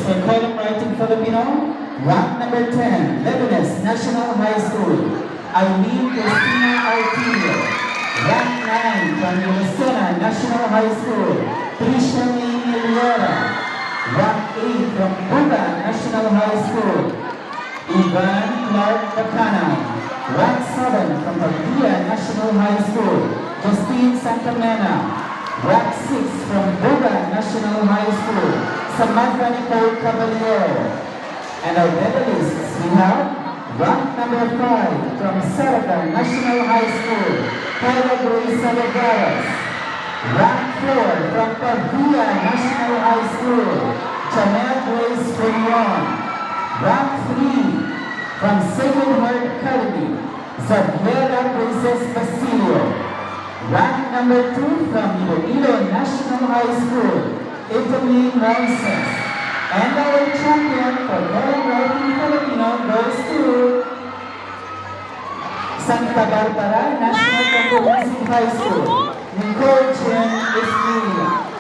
for column writing Filipino, rank number 10, Lebanese National High School, Eileen Cristina Artillo. Rank 9 from Lucena National High School, Tricia May Miliera. Rank 8 from Buga National High School, Ivan Clark Bacana. Rank 7 from Pagdia National High School, Justine Santamena. Rank 6 from Buga National High School, Samantha Nicole Caballero. And our medalists, we have rank number 5 from Saraga National High School, Carla Grace Salagaras. Rank 4 from Pagdia National High School, Chanel Grace Ferion. Rank 3 from Sacred Heart Academy, Zaviera Princess Basilio. Rank number 2 from Iloilo National High School, Italy Moises. And our champion for column writing Filipino goes to Santa Barbara National Comprehensive High School, Nicole Jen Esmilia.